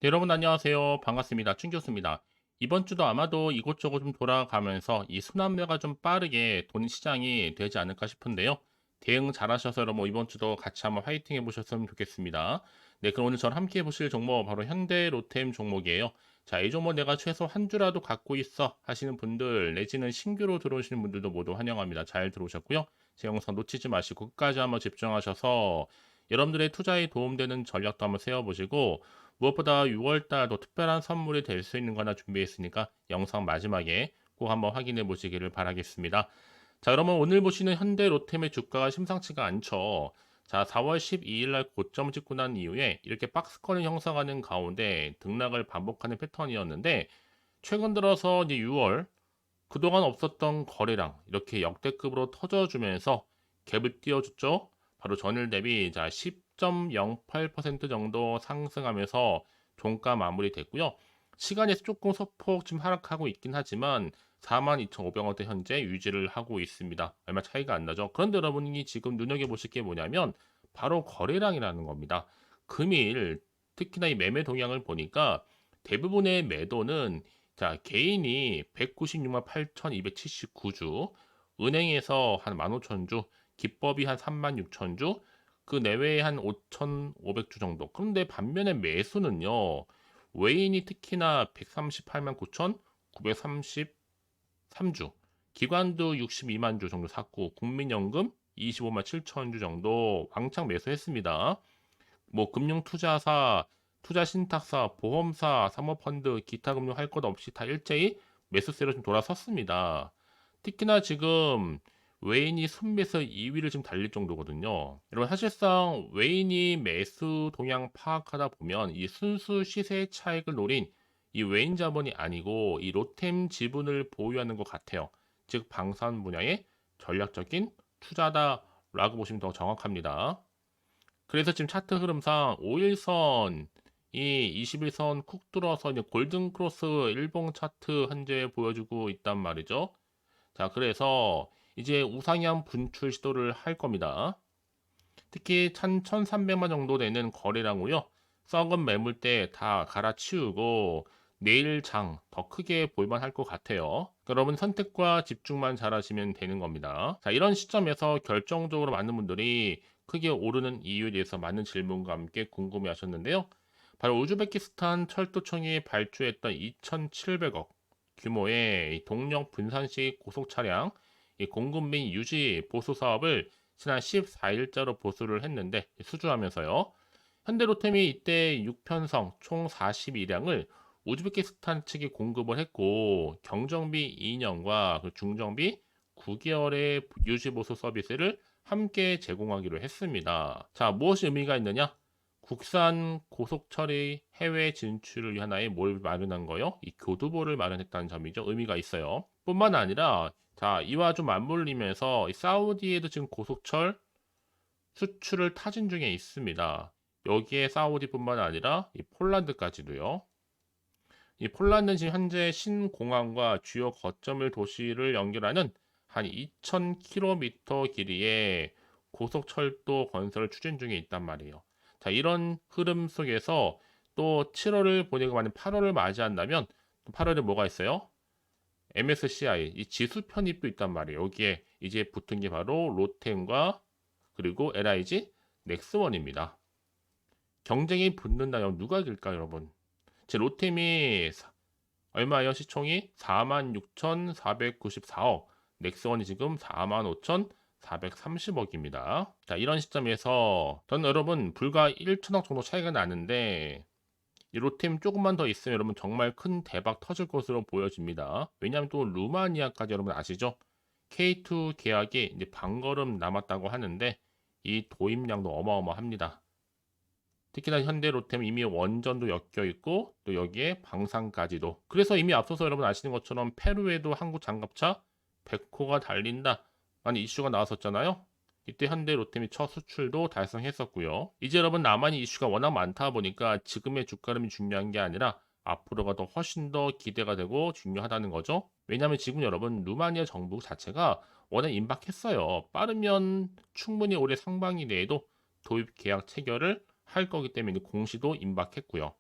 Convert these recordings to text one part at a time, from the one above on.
네, 여러분 안녕하세요. 반갑습니다. 춘 교수입니다. 이번 주도 아마도 이곳저곳 좀 돌아가면서 이 순환매가 좀 빠르게 돈 시장이 되지 않을까 싶은데요. 대응 잘하셔서 여러분 이번 주도 같이 한번 화이팅 해보셨으면 좋겠습니다. 네, 그럼 오늘 저랑 함께 해보실 종목 바로 현대로템 종목이에요. 자, 이 종목 내가 최소 한 주라도 갖고 있어 하시는 분들 내지는 신규로 들어오시는 분들도 모두 환영합니다. 잘 들어오셨고요. 제 영상 놓치지 마시고 끝까지 한번 집중하셔서 여러분들의 투자에 도움되는 전략도 한번 세워보시고 무엇보다 6월 달도 특별한 선물이 될 수 있는 거 하나 준비했으니까 영상 마지막에 꼭 한번 확인해 보시기를 바라겠습니다. 자, 그러면 오늘 보시는 현대 로템의 주가가 심상치가 않죠. 자, 4월 12일 날 고점 찍고 난 이후에 이렇게 박스권을 형성하는 가운데 등락을 반복하는 패턴이었는데 최근 들어서 이제 6월 그동안 없었던 거래량 이렇게 역대급으로 터져주면서 갭을 띄워줬죠. 바로 전일 대비 자 10.08% 정도 상승하면서 종가 마무리됐고요. 시간에서 조금 소폭 좀 하락하고 있긴 하지만 42,500원대 현재 유지를 하고 있습니다. 얼마 차이가 안 나죠. 그런데 여러분이 지금 눈여겨보실 게 뭐냐면 바로 거래량이라는 겁니다. 금일 특히나 이 매매 동향을 보니까 대부분의 매도는 자, 개인이 196만 8,279주, 은행에서 한 15,000주, 기법이 한 36,000주, 그 내외에 한 5,500주 정도. 그런데 반면에 매수는요, 외인이 특히나 138만 9,933주, 기관도 62만 주 정도 샀고, 국민연금 25만 7천 주 정도 왕창 매수했습니다. 뭐 금융투자사, 투자신탁사, 보험사, 사모펀드, 기타 금융 할 것 없이 다 일제히 매수세로 좀 돌아섰습니다. 특히나 지금 외인이 순매수 2위를 지금 달릴 정도거든요. 여러분 사실상 외인이 매수 동향 파악하다 보면 이 순수 시세 차익을 노린 이 외인 자본이 아니고 이 로템 지분을 보유하는 것 같아요. 즉 방산 분야의 전략적인 투자다라고 보시면 더 정확합니다. 그래서 지금 차트 흐름상 5일선 이 21선 쿡 뚫어서 이제 골든 크로스 일봉 차트 현재 보여주고 있단 말이죠. 자, 그래서 이제 우상향 분출 시도를 할 겁니다. 특히 1,300만 정도 되는 거래량으로요. 썩은 매물대 다 갈아치우고 내일 장 더 크게 볼만 할 것 같아요. 여러분 선택과 집중만 잘하시면 되는 겁니다. 자, 이런 시점에서 결정적으로 많은 분들이 크게 오르는 이유에 대해서 많은 질문과 함께 궁금해 하셨는데요. 바로 우즈베키스탄 철도청이 발주했던 2,700억 규모의 이 동력 분산식 고속 차량 이 공급 및 유지 보수 사업을 지난 14일자로 보수를 했는데 수주하면서요. 현대로템이 이때 6편성 총 42량을 우즈베키스탄 측이 공급을 했고 경정비 2년과 그 중정비 9개월의 유지보수 서비스를 함께 제공하기로 했습니다. 자, 무엇이 의미가 있느냐? 국산 고속철의 해외 진출을 위하나에 뭘 마련한 거요? 이 교두보를 마련했다는 점이죠. 의미가 있어요. 뿐만 아니라 자, 이와 좀 맞물리면서 사우디에도 지금 고속철 수출을 타진 중에 있습니다. 여기에 사우디뿐만 아니라 이 폴란드까지도요. 이 폴란드는 지금 현재 신공항과 주요 거점을 도시를 연결하는 한 2,000km 길이의 고속철도 건설을 추진 중에 있단 말이에요. 자, 이런 흐름 속에서 또 7월을 보내고 만약 8월을 맞이한다면 8월에 뭐가 있어요? MSCI 이 지수 편입도 있단 말이에요. 여기에 이제 붙은 게 바로 로템과 그리고 LIG 넥스원입니다. 경쟁이 붙는다면 누가 이길까요, 여러분? 제 로템이 얼마예요? 시총이 46,494억. 넥스원이 지금 45,430억입니다. 자, 이런 시점에서 저는 여러분 불과 1천억 정도 차이가 나는데 이 로템 조금만 더 있으면 여러분 정말 큰 대박 터질 것으로 보여집니다. 왜냐하면 또 루마니아까지 여러분 아시죠? K2 계약이 이제 반걸음 남았다고 하는데 이 도입량도 어마어마합니다. 특히나 현대 로템 이미 원전도 엮여 있고 또 여기에 방산까지도. 그래서 이미 앞서서 여러분 아시는 것처럼 페루에도 한국 장갑차 100호가 달린다 라는 이슈가 나왔었잖아요. 이때 현대 로템이 첫 수출도 달성했었고요. 이제 여러분 남한이 이슈가 워낙 많다 보니까 지금의 주가름이 중요한 게 아니라 앞으로가 더 훨씬 더 기대가 되고 중요하다는 거죠. 왜냐하면 지금 여러분 루마니아 정부 자체가 워낙 임박했어요. 빠르면 충분히 올해 상반기 내에도 도입 계약 체결을 할 거기 때문에 공시도 임박했고요.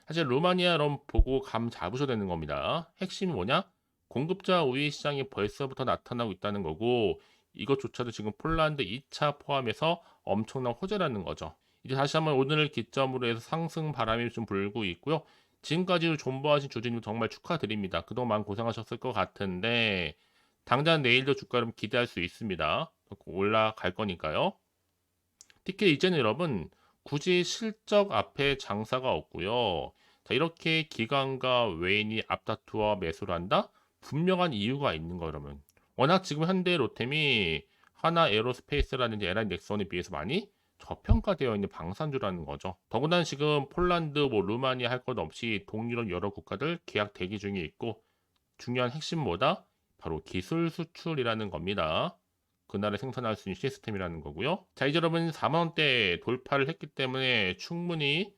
사실 루마니아론 보고 감 잡으셔야 되는 겁니다. 핵심이 뭐냐? 공급자 우위 시장이 벌써부터 나타나고 있다는 거고 이것조차도 지금 폴란드 2차 포함해서 엄청난 호재라는 거죠. 이제 다시 한번 오늘을 기점으로 해서 상승 바람이 좀 불고 있고요. 지금까지 존버하신 주주님 정말 축하드립니다. 그동안 고생하셨을 것 같은데 당장 내일도 주가를 기대할 수 있습니다. 올라갈 거니까요. 특히 이제는 여러분 굳이 실적 앞에 장사가 없고요. 자, 이렇게 기관과 외인이 앞다투어 매수를 한다? 분명한 이유가 있는 거 여러분. 워낙 지금 현대 로템이 하나 에어로스페이스라든지 LN 넥슨에 비해서 많이 저평가되어 있는 방산주라는 거죠. 더구나 지금 폴란드, 루마니아 할 것 없이 동유럽 여러 국가들 계약 대기 중에 있고 중요한 핵심 뭐다? 바로 기술 수출이라는 겁니다. 그날에 생산할 수 있는 시스템이라는 거고요. 자, 이제 여러분 4만 원대 돌파를 했기 때문에 충분히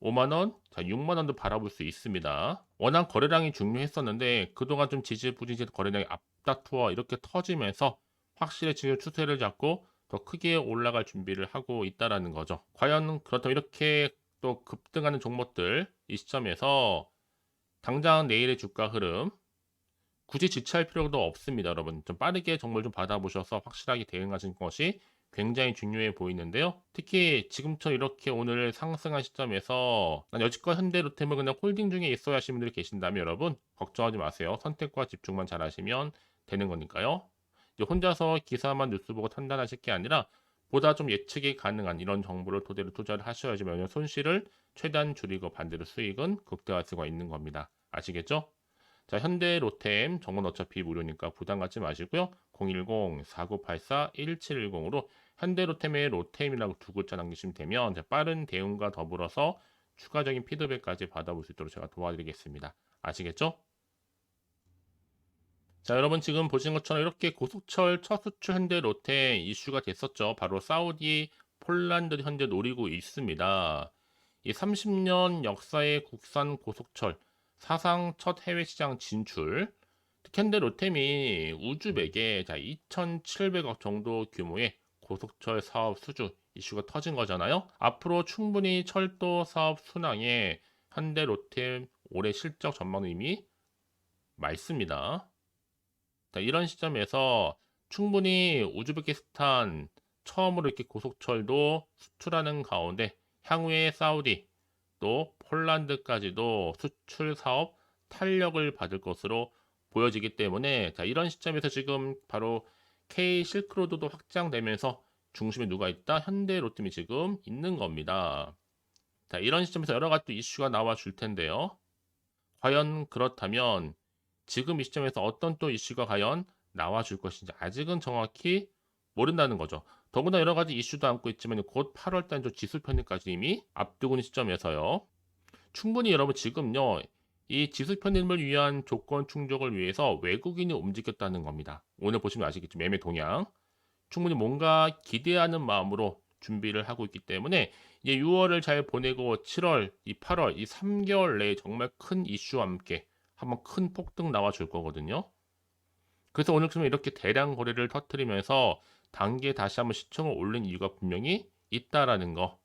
5만 원, 자 6만 원도 바라볼 수 있습니다. 워낙 거래량이 중요했었는데 그동안 좀 지지부진했던 거래량이 앞다투어 이렇게 터지면서 확실히 지금 추세를 잡고 더 크게 올라갈 준비를 하고 있다라는 거죠. 과연 그렇다면 이렇게 또 급등하는 종목들 이 시점에서 당장 내일의 주가 흐름 굳이 지체할 필요도 없습니다, 여러분. 좀 빠르게 정보를 좀 받아보셔서 확실하게 대응하시는 것이 굉장히 중요해 보이는데요. 특히 지금처럼 이렇게 오늘 상승한 시점에서 난 여지껏 현대로템을 그냥 홀딩 중에 있어야 하시는 분들이 계신다면 여러분 걱정하지 마세요. 선택과 집중만 잘 하시면 되는 거니까요. 이제 혼자서 기사만 뉴스 보고 판단하실 게 아니라 보다 좀 예측이 가능한 이런 정보를 토대로 투자를 하셔야지만 손실을 최대한 줄이고 반대로 수익은 극대화할 수가 있는 겁니다. 아시겠죠? 자, 현대 로템 정보는 어차피 무료니까 부담 갖지 마시고요. 010-4984-1710으로 현대 로템의 로템이라고 두 글자 남기시면 되면 빠른 대응과 더불어서 추가적인 피드백까지 받아볼 수 있도록 제가 도와드리겠습니다. 아시겠죠? 자, 여러분 지금 보신 것처럼 이렇게 고속철 첫 수출 현대 로템 이슈가 됐었죠. 바로 사우디, 폴란드 현재 노리고 있습니다. 이 30년 역사의 국산 고속철 사상 첫 해외 시장 진출. 특히 현대 로템이 우즈벡에 자 2,700억 정도 규모의 고속철 사업 수주 이슈가 터진 거잖아요. 앞으로 충분히 철도 사업 순항에 현대 로템 올해 실적 전망은 이미 맑습니다. 자, 이런 시점에서 충분히 우즈베키스탄 처음으로 이렇게 고속철도 수출하는 가운데 향후에 사우디 또 폴란드까지도 수출 사업 탄력을 받을 것으로 보여지기 때문에 자, 이런 시점에서 지금 바로 K 실크로드도 확장되면서 중심에 누가 있다? 현대 로템이 지금 있는 겁니다. 자, 이런 시점에서 여러 가지 이슈가 나와 줄 텐데요. 과연 그렇다면 지금 이 시점에서 어떤 또 이슈가 과연 나와줄 것인지 아직은 정확히 모른다는 거죠. 더구나 여러 가지 이슈도 안고 있지만 곧 8월 단조 지수 편입까지 이미 앞두고 있는 시점에서요. 충분히 여러분 지금요. 이 지수 편입을 위한 조건 충족을 위해서 외국인이 움직였다는 겁니다. 오늘 보시면 아시겠죠. 매매 동향. 충분히 뭔가 기대하는 마음으로 준비를 하고 있기 때문에 이제 6월을 잘 보내고 7월, 이 8월, 이 3개월 내에 정말 큰 이슈와 함께 한번 큰 폭등 나와 줄 거거든요. 그래서 오늘처럼 이렇게 대량 거래를 터뜨리면서 단기에 다시 한번 시청을 올린 이유가 분명히 있다라는 거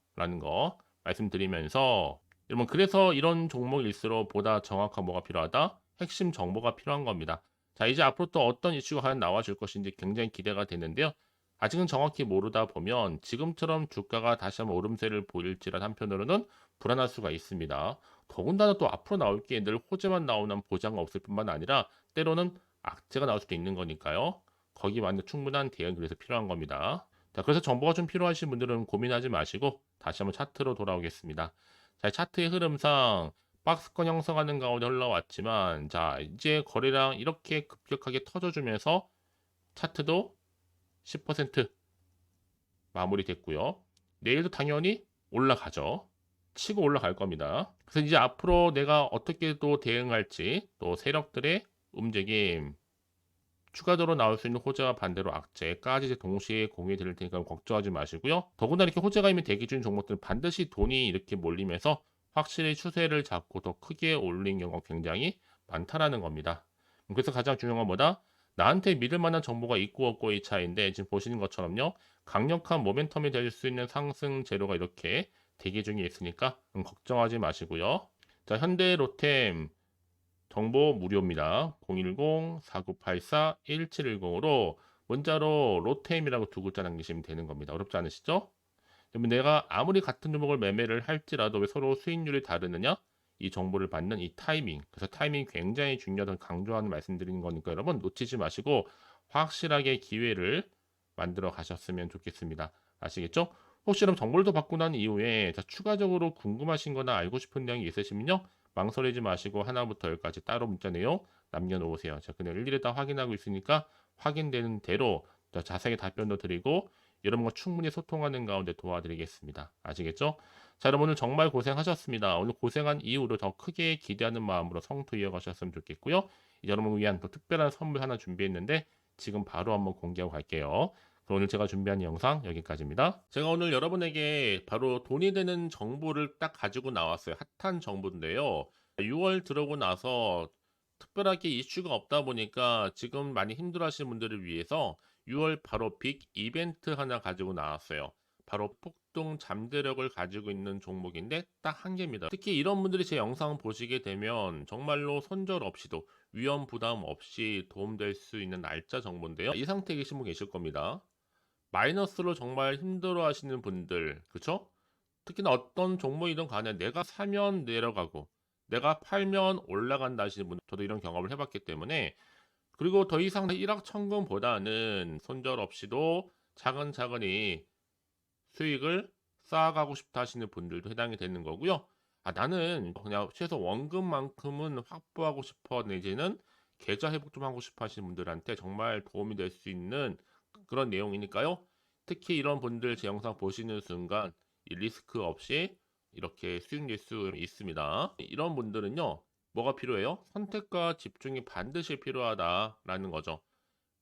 말씀드리면서 여러분 그래서 이런 종목일수록 보다 정확한 뭐가 필요하다? 핵심 정보가 필요한 겁니다. 자, 이제 앞으로 또 어떤 이슈가 과연 나와 줄 것인지 굉장히 기대가 되는데요. 아직은 정확히 모르다 보면 지금처럼 주가가 다시 한번 오름세를 보일지라 한편으로는 불안할 수가 있습니다. 더군다나 또 앞으로 나올 게 늘 호재만 나오는 보장 없을 뿐만 아니라 때로는 악재가 나올 수도 있는 거니까요. 거기 맞는 충분한 대응이 그래서 필요한 겁니다. 자, 그래서 정보가 좀 필요하신 분들은 고민하지 마시고 다시 한번 차트로 돌아오겠습니다. 자, 차트의 흐름상 박스권 형성하는 가운데 흘러왔지만 자, 이제 거래량 이렇게 급격하게 터져주면서 차트도 10% 마무리됐고요. 내일도 당연히 올라가죠. 치고 올라갈 겁니다. 그래서 이제 앞으로 내가 어떻게 또 대응할지 또 세력들의 움직임 추가적으로 나올 수 있는 호재와 반대로 악재까지 동시에 공유해 드릴 테니까 걱정하지 마시고요. 더구나 이렇게 호재가 이미 대기 중인 종목들은 반드시 돈이 이렇게 몰리면서 확실히 추세를 잡고 더 크게 올린 경우가 굉장히 많다라는 겁니다. 그래서 가장 중요한 건 뭐다? 나한테 믿을 만한 정보가 있고 없고의 차이인데 지금 보시는 것처럼요. 강력한 모멘텀이 될 수 있는 상승 재료가 이렇게 대기 중에 있으니까 걱정하지 마시고요. 자, 현대로템 정보 무료입니다. 010-4984-1710으로 문자로 로템이라고 두 글자 남기시면 되는 겁니다. 어렵지 않으시죠? 그러면 내가 아무리 같은 종목을 매매를 할지라도 왜 서로 수익률이 다르느냐? 이 정보를 받는 이 타이밍. 그래서 타이밍 굉장히 중요하다고 강조하는 말씀드리는 거니까 여러분 놓치지 마시고 확실하게 기회를 만들어 가셨으면 좋겠습니다. 아시겠죠? 혹시 그럼 정보를 더 받고 난 이후에 자, 추가적으로 궁금하신 거나 알고 싶은 내용이 있으시면요. 망설이지 마시고 하나부터 열까지 따로 문자 내용 남겨놓으세요. 제가 그냥 일일이 다 확인하고 있으니까 확인되는 대로 자세히 답변도 드리고 여러분과 충분히 소통하는 가운데 도와드리겠습니다. 아시겠죠? 자, 여러분 오늘 정말 고생하셨습니다. 오늘 고생한 이후로 더 크게 기대하는 마음으로 성투 이어가셨으면 좋겠고요. 여러분을 위한 또 특별한 선물 하나 준비했는데 지금 바로 한번 공개하고 갈게요. 그럼 오늘 제가 준비한 영상 여기까지입니다. 제가 오늘 여러분에게 바로 돈이 되는 정보를 딱 가지고 나왔어요. 핫한 정보인데요. 6월 들어오고 나서 특별하게 이슈가 없다 보니까 지금 많이 힘들어하시는 분들을 위해서 6월 바로 빅 이벤트 하나 가지고 나왔어요. 바로 폭등 잠재력을 가지고 있는 종목인데 딱 한 개입니다. 특히 이런 분들이 제 영상 보시게 되면 정말로 손절 없이도 위험 부담 없이 도움될 수 있는 날짜 정보인데요. 이 상태에 계신 분 계실 겁니다. 마이너스로 정말 힘들어 하시는 분들, 그쵸? 특히나 어떤 종목이든 간에 내가 사면 내려가고 내가 팔면 올라간다 하시는 분, 저도 이런 경험을 해봤기 때문에 그리고 더 이상 일확천금보다는 손절 없이도 차근차근히 수익을 쌓아가고 싶다 하시는 분들도 해당이 되는 거고요. 아, 나는 그냥 최소 원금만큼은 확보하고 싶어 내지는 계좌 회복 좀 하고 싶어 하시는 분들한테 정말 도움이 될 수 있는 그런 내용이니까요. 특히 이런 분들 제 영상 보시는 순간 이 리스크 없이 이렇게 수익 낼 수 있습니다. 이런 분들은요. 뭐가 필요해요? 선택과 집중이 반드시 필요하다라는 거죠.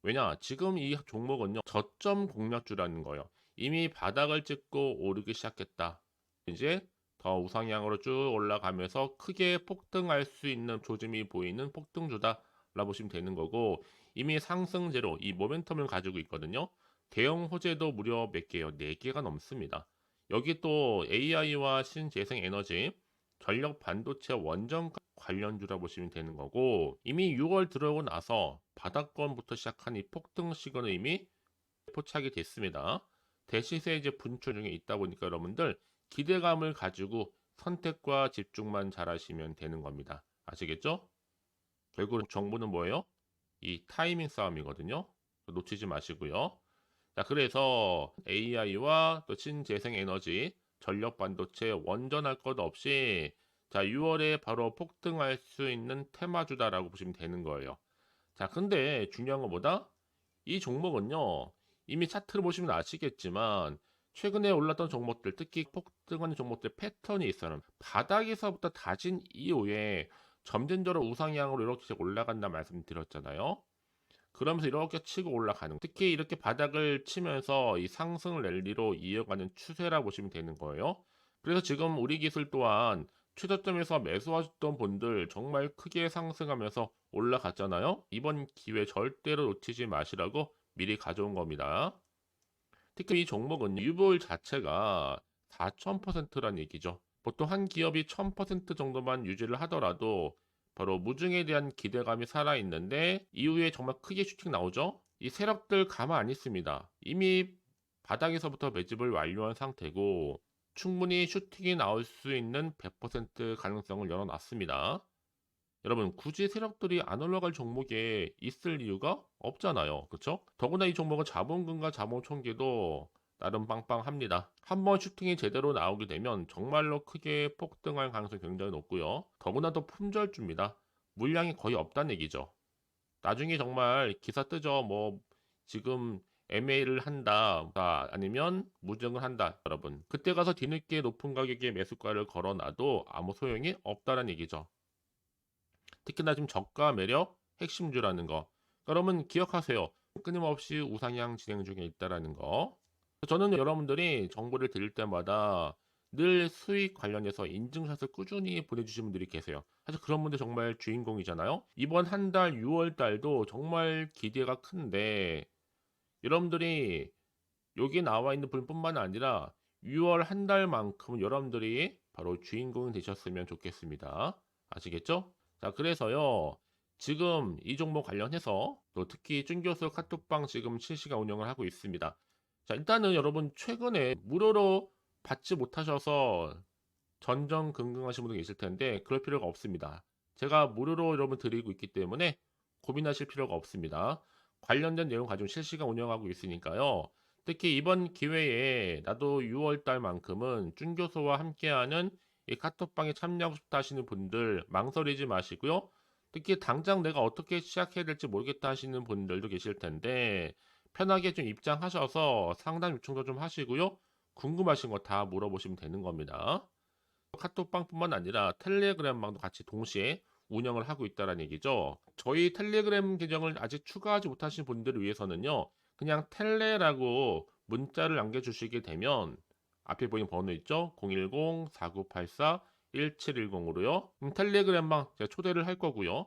왜냐? 지금 이 종목은요. 저점 공략주라는 거예요. 이미 바닥을 찍고 오르기 시작했다. 이제 더 우상향으로 쭉 올라가면서 크게 폭등할 수 있는 조짐이 보이는 폭등주다 라 보시면 되는 거고 이미 상승제로 이 모멘텀을 가지고 있거든요. 대형 호재도 무려 몇 개요? 4개가 넘습니다. 여기 또 AI와 신재생 에너지, 전력 반도체 원전 관련주라 보시면 되는 거고 이미 6월 들어오고 나서 바닥권부터 시작한 이 폭등 시그널 이미 포착이 됐습니다. 대시세 이제 분출 중에 있다 보니까 여러분들 기대감을 가지고 선택과 집중만 잘하시면 되는 겁니다. 아시겠죠? 결국은 정보는 뭐예요? 이 타이밍 싸움이거든요. 놓치지 마시고요. 자, 그래서 AI와 또 신재생 에너지, 전력 반도체 원전할 것 없이 자, 6월에 바로 폭등할 수 있는 테마주다라고 보시면 되는 거예요. 자, 근데 중요한 것보다 이 종목은요. 이미 차트를 보시면 아시겠지만 최근에 올랐던 종목들, 특히 폭등하는 종목들 패턴이 있어요. 바닥에서부터 다진 이후에 점진적으로 우상향으로 이렇게 올라간다 말씀드렸잖아요. 그러면서 이렇게 치고 올라가는 특히 이렇게 바닥을 치면서 이 상승 랠리로 이어가는 추세라 보시면 되는 거예요. 그래서 지금 우리 기술 또한 최저점에서 매수하셨던 분들 정말 크게 상승하면서 올라갔잖아요. 이번 기회 절대로 놓치지 마시라고 미리 가져온 겁니다. 특히 이 종목은 유보율 자체가 4000%란 얘기죠. 보통 한 기업이 1000% 정도만 유지를 하더라도 바로 무중에 대한 기대감이 살아있는데 이후에 정말 크게 슈팅 나오죠. 이 세력들 가만 안 있습니다. 이미 바닥에서부터 매집을 완료한 상태고 충분히 슈팅이 나올 수 있는 100% 가능성을 열어놨습니다. 여러분 굳이 세력들이 안 올라갈 종목에 있을 이유가 없잖아요. 그쵸? 더구나 이 종목은 자본금과 자본 총계도 나름 빵빵합니다. 한번 슈팅이 제대로 나오게 되면 정말로 크게 폭등할 가능성이 굉장히 높고요. 더구나 또 품절주입니다. 물량이 거의 없다는 얘기죠. 나중에 정말 기사 뜨죠. 뭐 지금 MA를 한다 아니면 무증을 한다 여러분 그때 가서 뒤늦게 높은 가격에 매수가를 걸어놔도 아무 소용이 없다는 얘기죠. 특히나 지금 저가 매력 핵심주라는 거. 여러분 기억하세요. 끊임없이 우상향 진행 중에 있다라는 거. 저는 여러분들이 정보를 드릴 때마다 늘 수익 관련해서 인증샷을 꾸준히 보내주시는 분들이 계세요. 사실 그런 분들 정말 주인공이잖아요. 이번 한 달 6월 달도 정말 기대가 큰데 여러분들이 여기 나와 있는 분뿐만 아니라 6월 한 달만큼 여러분들이 바로 주인공이 되셨으면 좋겠습니다. 아시겠죠? 자, 그래서요. 지금 이 종목 관련해서 또 특히 쭌교수 카톡방 지금 실시간 운영을 하고 있습니다. 자, 일단은 여러분 최근에 무료로 받지 못하셔서 전전긍긍하시는 분들 계실 텐데 그럴 필요가 없습니다. 제가 무료로 여러분 드리고 있기 때문에 고민하실 필요가 없습니다. 관련된 내용 가지고 실시간 운영하고 있으니까요. 특히 이번 기회에 나도 6월 달만큼은 쭌교수와 함께하는 이 카톡방에 참여하고 싶다 하시는 분들 망설이지 마시고요. 특히 당장 내가 어떻게 시작해야 될지 모르겠다 하시는 분들도 계실 텐데 편하게 좀 입장하셔서 상담 요청도 좀 하시고요. 궁금하신 거 다 물어보시면 되는 겁니다. 카톡방뿐만 아니라 텔레그램방도 같이 동시에 운영을 하고 있다는 얘기죠. 저희 텔레그램 계정을 아직 추가하지 못하신 분들을 위해서는요. 그냥 텔레라고 문자를 남겨주시게 되면 앞에 보이는 번호 있죠? 010-4984-1710으로요. 텔레그램방 제가 초대를 할 거고요.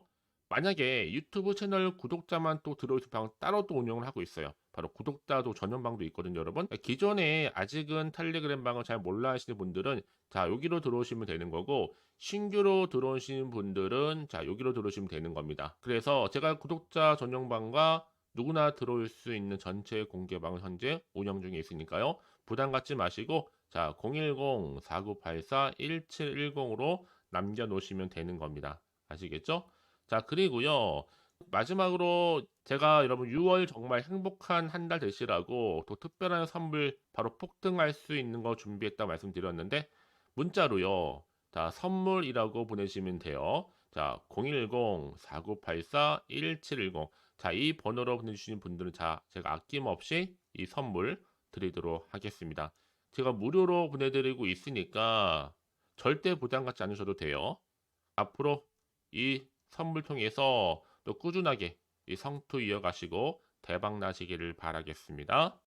만약에 유튜브 채널 구독자만 또 들어오실 방 따로 또 운영을 하고 있어요. 바로 구독자도 전용방도 있거든요, 여러분. 기존에 아직은 텔레그램 방을 잘 몰라 하시는 분들은 자, 여기로 들어오시면 되는 거고 신규로 들어오시는 분들은 자, 여기로 들어오시면 되는 겁니다. 그래서 제가 구독자 전용방과 누구나 들어올 수 있는 전체 공개방을 현재 운영 중에 있으니까요. 부담 갖지 마시고 자, 010-4984-1710으로 남겨놓으시면 되는 겁니다. 아시겠죠? 자, 그리고요. 마지막으로 제가 여러분 6월 정말 행복한 한 달 되시라고 또 특별한 선물 바로 폭등할 수 있는 거 준비했다 말씀드렸는데 문자로요. 자, 선물이라고 보내시면 돼요. 자, 010-4984-1710. 자, 이 번호로 보내주시는 분들은 자, 제가 아낌없이 이 선물 드리도록 하겠습니다. 제가 무료로 보내드리고 있으니까 절대 부담 갖지 않으셔도 돼요. 앞으로 이 선물 통해서 또 꾸준하게 이 성투 이어가시고 대박 나시기를 바라겠습니다.